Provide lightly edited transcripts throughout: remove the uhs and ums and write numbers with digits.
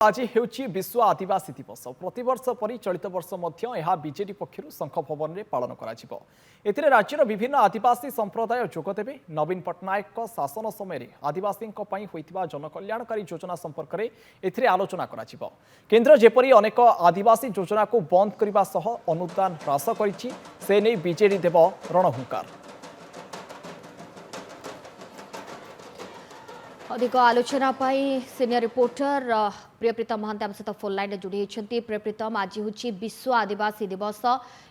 आज हेउची विश्व आदिवासी दिवस प्रतिवर्ष परि चलित वर्ष बीजेडी पक्षर शंख भवन में पालन कर राज्यर विभिन्न आदिवासी संप्रदाय जोगदेवे नवीन पट्टनायक शासन समय आदिवासी जनकल्याणकारी योजना संपर्क में आलोचना केन्द्र जेपरी अनेक आदिवासी योजना को बंद करने सह अनुदान ह्रास कर बीजेडी देव रणहुंकार। अधिक आलोचना सीनियर रिपोर्टर प्रियप्रीतम महांती आम सहित फोन लाइन जोड़ी होती। प्रियप्रीतम आज हूँ विश्व आदिवासी दिवस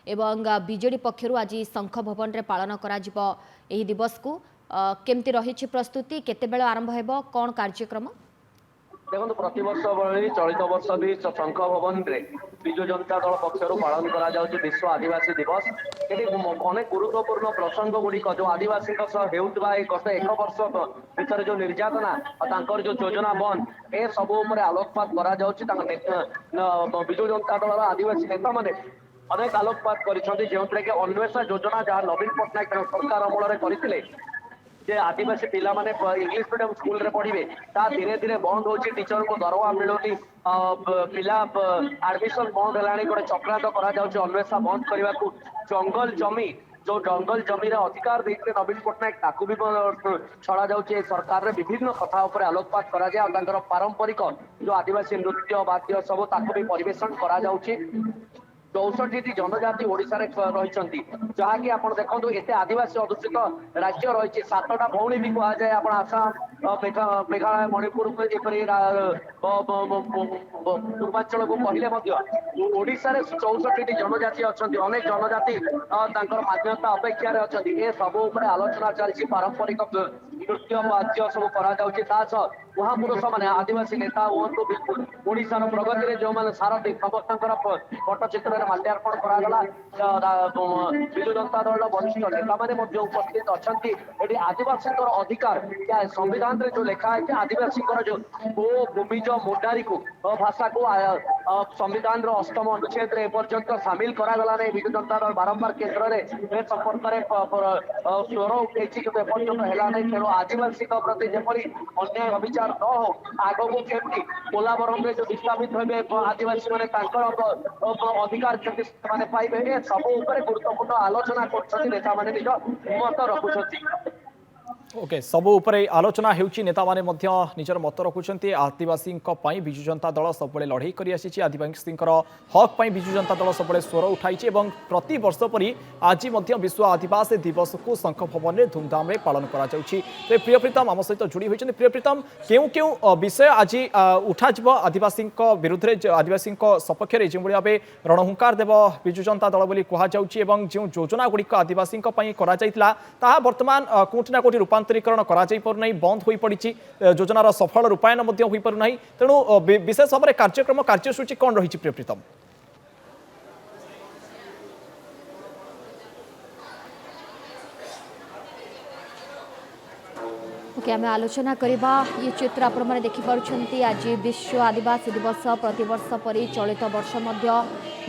एवं बीजेडी पक्षर आज शंख भवन में पालन कर दिवस को केमती रही प्रस्तुति केते आरंभ हो कौन कार्यक्रम देखो प्रत वर्ष भली चलित वर्ष भी शंख भवन में विजु जनता दल पक्षर पालन करा विश्व आदिवासी दिवस। ये अनेक गुरुत्वपूर्ण प्रसंग गुड़िक जो आदिवासी गत एक वर्ष भर जो निर्यातना और जो योजना बंद ए सब आलोकपात कर विजु जनता दल आदिवासी नेता मैंने अनेक आलोकपात कर अन्वेषा योजना जहाँ नवीन पट्टनायक सरकार अमल करते जे आदिवासी पिला माने इंग्लिश मीडियम स्कूल रे पढ़िबे ता धीरे धीरे बंद होची टीचर को दरवा मिलुनी पिला एडमिशन बंद हलाणी गोटे चक्रांत करा जाउची अन्वेषा बंद करबा को जंगल जमी जो जंगल जमी अधिकार देते नवीन पट्टनायक ताकू भी छड़ा जाउची सरकार रे विभिन्न कथा ऊपर आलोकपात करा जाय तांकर पारंपरिक जो आदिवासी नृत्य वाद्य सब ताकू भी परिवेशन करा जाउची। 64 जनजाति ओडिशा रे रही जहाँकि आप देखो एत आदिवासी अधुषित राज्य रही 7टा भौणी भी कह जाए आप आसाम मेघालय मणिपुर पूर्वांचल को कहले ओडिशा रे 64 जनजाति अच्छा अनेक जनजाति मान्यता अपेक्षा अच्छा सब आलोचना चलती पारंपरिक नृत्य वाद्य सब करा महापुरुष मैंने आदिवासी नेता हूँ ओडार प्रगति जो मैंने सारथी समस्त पट्टचित्र माल्यार्पण कराला विजु जनता दल वरिष्ठ नेता मैंने उपस्थित अच्छा ये आदिवासी अधिकार संविधान जो लिखा है आदिवासी जो गो भूमिज मुंडारी को भाषा को संविधान अष्टम अनुच्छेद एपर्यंत सामिल करागला विजु जनता दल बारंबार केन्द्र में संपर्क में स्वर उठे एपर्यंत है तेणु आदिवासी प्रति जपरी अन्याय अविचार न हो आग को केमती पोलावरम जो विस्थापित हे आदिवासी मैंने अधिकार केमती पाइबे सब गुरुत्वपूर्ण आलोचना कर नेता मैंने निज मत रखुंट। ओके सबु उपरे आलोचना हेउची नेता माने मध्य निजर मत रखुचंती आदिवासी विजु जनता दल सब लड़ाई कर आसी आदिवासी हक पई विजु जनता दल सब स्वर उठाई एवं प्रति वर्ष परी आज मध्य विश्व आदिवासी दिवस को शंख भवन में धूमधाम में पालन करा जाउची। तो प्रियप्रीतम आम सहित जोड़ी होती प्रियप्रीतम क्यों क्यों विषय आज उठा आदिवासी विरुद्ध में आदिवासी सपक्ष में जो भाव रणहुंकार देव विजु जनता दल बोली कहुच्छी जो योजना गुड़िक आदिवासी बर्तमान कोटि ना कोटि रूपांतरीकरण कर बंद हो पड़ी योजनार सफल रूपायन हो पारना तेणु विशेष भाव में कार्यक्रम कार्यसूची कौन रही प्रियप्रीतम? ओके आम आलोचना करवा ये चित्र आपने देखिपुंट आज विश्व आदिवासी दिवस प्रतिवर्ष परी चलित वर्ष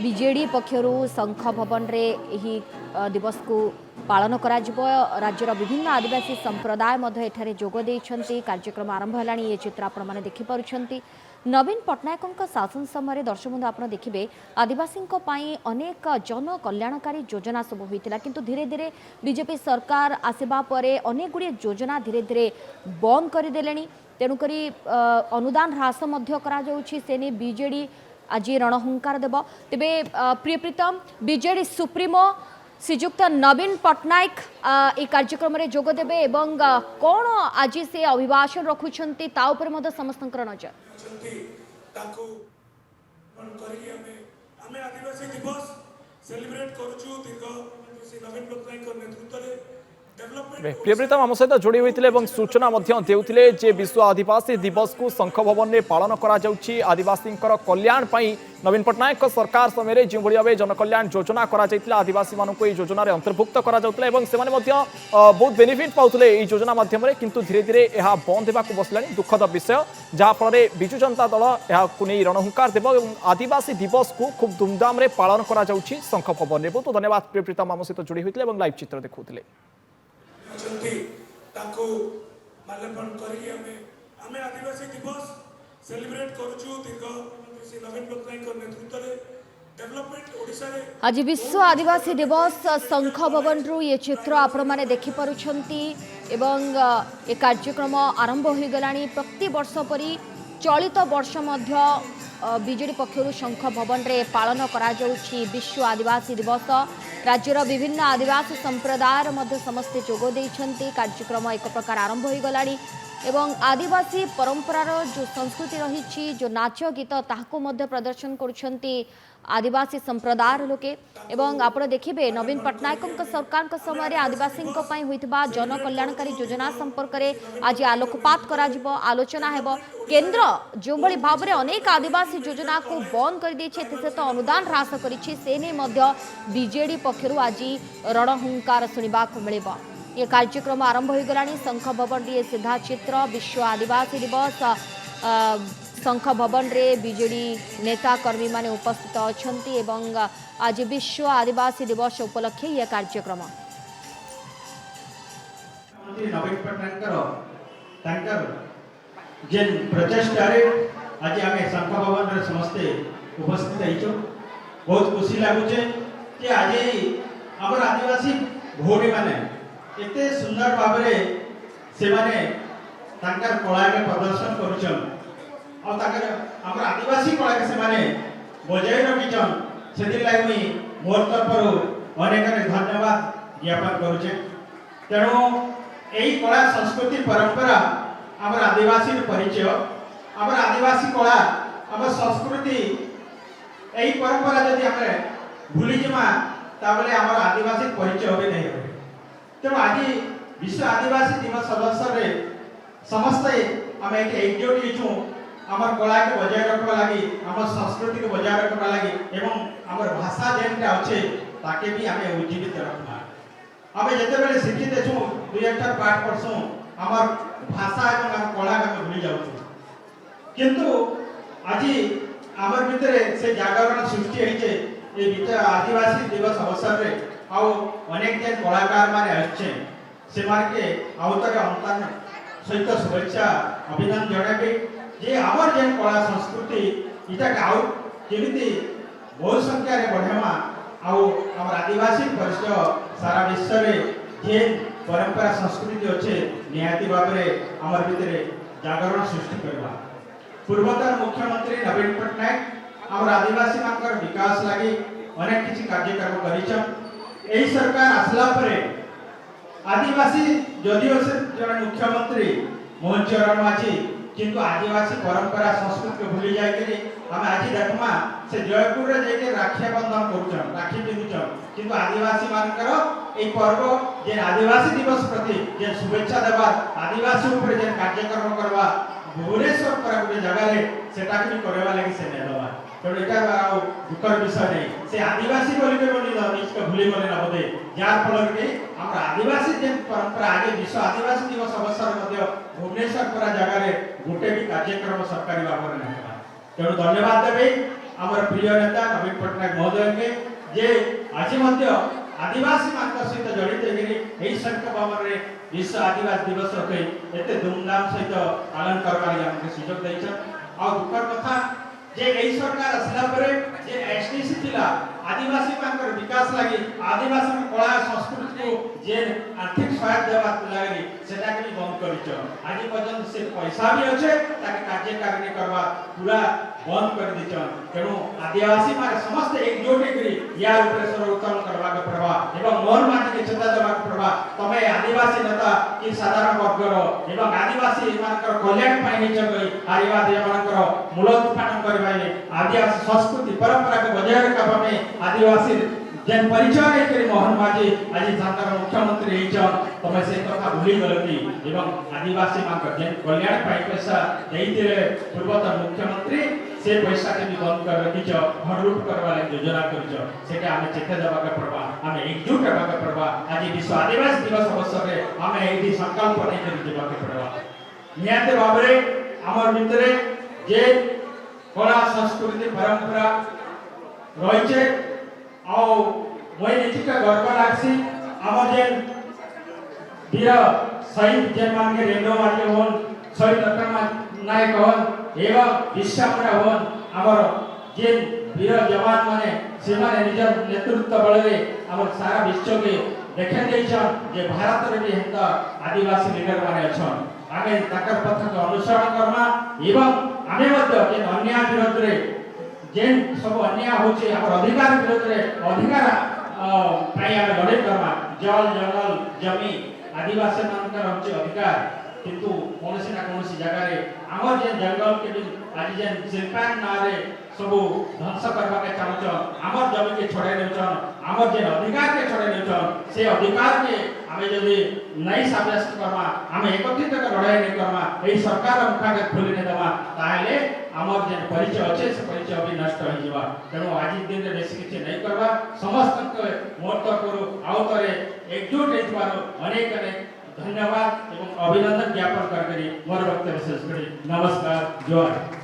बीजेडी पक्षर शंख भवन में दिवस को पालन करा राज्यर विभिन्न आदिवासी संप्रदाय एठारे जोग देइछन्ति कार्यक्रम आरंभ हलाणी ये चित्र आपने देखिपुंट नवीन पट्टनायक शासन समय दर्शक बंधु आप देखिए आदिवासी अनेक जन कल्याणकारी योजना सब होता किंतु धीरे धीरे बीजेपी सरकार आसवा पर अनेक गुड़िए योजना धीरे धीरे बंद करदे तेणुक अनुदान ह्रास से बीजेडी आज रणहुंकार देव तेरे प्रियप्रीतम बीजेडी सुप्रीमो श्रीजुक्त नवीन पट्टनायक ये कार्यक्रम में जोगदेवे एवं कौन आज से अभिभाषण रखुंट समस्त नजर प्रियप्रीतम आम सहित जोड़ी होते सूचना देते विश्व आदिवासी दिवस को शंख भवन में पालन कर आदिवासी कल्याण नवीन पट्टनायक सरकार समय जो भाव जनकल्याण योजना आदिवासी मानक योजन अंतर्भुक्त कर बहुत बेनिफिट पाते योजना मध्यम किंतु धीरे धीरे यह बंद होगा बसला दुखद विषय जहाँफल विजु जनता दल यह रणहुंकार देव आदिवासी दिवस को खूब धूमधाम में पालन कर शंख भवन में। बहुत धन्यवाद प्रियप्रीतम आम सहित जोड़ी होते लाइव चित्र देखुले। आदिवासी दिवस सेलिब्रेट करूछु दीर्घ श्री नवीन पट्टनायक नेतृत्व में डेवलपमेंट ओडिशा रे आज विश्व आदिवासी दिवस शंख भवन रु ये चित्र आपण मैंने देखिपुंट एवं ए कार्यक्रम आरंभ हो गला प्रति वर्ष परी चलित वर्ष मध्य बीजेडी पक्षर शंख भवन रे पालन करा जाउछि विश्व आदिवासी दिवस राज्यर विभिन्न आदिवासी संप्रदायर मध्य समस्ते जोग देइछन्ति कार्यक्रम एक प्रकार आरंभ हो गला एवं आदिवासी परंपरार जो संस्कृति रही जो नाच गीत ताहाको मध्य प्रदर्शन करुछन्ति आदिवासी संप्रदायर लोके एवं आपण देखिबे नवीन पट्टनायक सरकार समय आदिवासी होइतबा जन कल्याणकारी योजना संपर्क में आज आलोकपात करा जिवो आलोचना हेबो केंद्र जो बड़ी भाव में अनेक आदिवासी योजना को बंद कर देछे सहित अनुदान ह्रास करिछि से नै मध्य बीजेडी पक्षरु आज रणहुंकार सुनिबा को मिलिबो ये कार्यक्रम आरंभ हो गला शंख भवन रे सीधा चित्र विश्व आदिवासी दिवस शंख भवन रे बीजेडी नेता कर्मी माने उपस्थित अछंती एवं आज विश्व आदिवासी दिवस उपलक्षे यह कार्यक्रम नवीन पट्टनायक जेन प्रचेष्टारे आज आम शंख भवन रे समस्ते उपस्थित होइछु बहुत खुशी लागुचे कि आज हमर आदिवासी भौणी माने एते सुंदर भाबरे से माने तांकर कला के प्रदर्शन करूछन और ताकर हमर आदिवासी कला के से माने बजाय रखिछन सेति लागि मोर तरफरु अनेक अनेक धन्यवाद ज्ञापन करूछे तेणु एई कला संस्कृति परंपरा हमर आदिवासी परिचय हमर आदिवासी कला हमर संस्कृति एई परंपरा यदि हमरे भूली जमा ताबले हमर आदिवासी परिचय होबे नहीं होबे तेणु आज विश्व आदिवासी दिवस अवसर रे समस्ते आम एकजुट होइछु हमर कला के बजाय रखबा लागि हमर संस्कृति के बजाय रखबा लागि एवं हमर भाषा जेनटा अछि ताके भी हमें उज्जीवित रखबा हमें जते बेले शिक्षित छु दुई एकटा पाठ पढसु हमर भाषा एवं हमर कला के भूली जाउछु किंतु आज हमर भितरे से जागरण सृष्टि होइछे ए विश्व आदिवासी दिवस अवसर रे आउ अनेक जन कलाकार माने आछे से मार्के आउतरे अंतन सहित शुभेच्छा अभिनंदन जणाबे जे हमर जन कला संस्कृति इटा आउ केमिति बहुत संख्या रे बढ़ेमा आउ हमर आदिवासी परिचय सारा विश्व रे जे परंपरा संस्कृति अच्छे निहाती भाबरे हमर भितरे जागरण सृष्टि करबा पूर्वतन मुख्यमंत्री नवीन पट्टनायक हमर आदिवासी मानकर विकास लागि अनेक किछि कार्यक्रम करिछन एही सरकार आसला परे आदिवासी जदिओ से जन मुख्यमंत्री मोहन चरण माझी किंतु आदिवासी परंपरा संस्कृति को भूली जाय के हम आज देखमा से जयपुर रे जेके राखी बंधन करूछन राखी पिंदुछन किंतु आदिवासी मानकर ए पर्व जे आदिवासी दिवस प्रति जे शुभेच्छा देबा आदिवासी ऊपर जे कार्यक्रम करबा भुवनेश्वर पर गोटे जगह रे सेटा कि करबा लागि से नेलबा तो एटा दुखर विषय नहीं से आदिवासी बोली के बोली इसका भूली गले ना बोदे जार फल के हम आदिवासी जे परंपरा आगे विश्व आदिवासी दिवस अवसर मध्य भुवनेश्वर पर जगह रे गोटे भी कार्यक्रम सरकारी भाव में नहीं तेणु धन्यवाद देबे हमर प्रिय नेता नवीन पट्टनायक महोदय के जे आज मध्य आदिवासी मान सहित जड़ित हेकि एही शंख भवन रे विश्व आदिवासी दिवस रखे एते धूमधाम सहित पालन करबा लागि हमके सुयोग दैछन आ दुखर कथा जे एही सरकार असला परे जे एसटीसी थिला आदिवासी मानकर विकास लागि आदिवासी कला संस्कृति को जे आर्थिक सहायता देबा लागि सेटा के बंद करिछ आज पर्यंत से पैसा भी अछि ताके कार्यकारिणी करबा पूरा बंद कर दिछन तेणु आदिवासी माने समस्त एकजुट करी या ऊपर सर्वोत्तम करबा के पड़बा एवं मोहन माटी के चंदा देबा के पड़बा तमे आदिवासी नेता कि साधारण वर्गर एवं आदिवासी मानकर कल्याण पाई निच गई आदिवासी मानकर मूल उत्पादन करबाइले आदिवासी संस्कृति परंपरा को बजाय रखबा में आदिवासी जन परिचय नहीं करी मोहन माझी आज सरकार मुख्यमंत्री हेचन तमे से कथा भूली गलती एवं आदिवासी मानकर जन कल्याण पाई पैसा देइतिले पूर्वतन मुख्यमंत्री से पैसा के भी बंद कर रखिछ भरलूट करबा लागि योजना करिछ सेके हमें चेते देबा के पड़बा हमें एकजुट हेबा के पड़बा आज विश्व आदिवासी दिवस अवसर रे हमें एही संकल्प नै करि देबा के पड़बा नियाते भाबरे हमर भितरे जे कला संस्कृति परंपरा रहिছে आ মই निचिका गर्व लागसी हमर जे वीर शहीद जे मान के रेणु माटी होन शहीद लखन नायक होन एवं विश्वामुरा भवन आमर जेन वीर जवान माने से माने निजर नेतृत्व बल में आमर सारा विश्व के देखा देछन जे भारत रे भी हेता आदिवासी लीडर माने अछन आगे ताकर पथ को अनुसरण करमा एवं आमे मध्य जे अन्याय विरोध रे जेन सब अन्याय होचे आमर अधिकार विरोध रे अधिकार पाई आमे लड़ाई करमा जल जंगल जमी आदिवासी मानकर होचे अधिकार किंतु कोनसी ना कोनसी जगह रे आमर जे जंगल के भी आज जे शिल्पान नारे सब ध्वंस करबा के चाहछन आमर जमी के छोड़े नेछन आमर जे अधिकार के छोड़े नेछन से अधिकार के आमे जदी नहीं साब्यस्त करमा आमे एकत्रित कर लड़ाई नहीं करमा एई सरकार मुखा के खोली ने देबा ताहेले आमर जे परिचय अच्छे से परिचय भी नष्ट हो जीवा तेणु आज दिन रे बेसी किछ नहीं करबा समस्त के मोर तरफ आउतरे एकजुट हेतबारो अनेक अनेक धन्यवाद एवं अभिनंदन ज्ञापन कर मोर वक्तव्य शेष करी नमस्कार जय।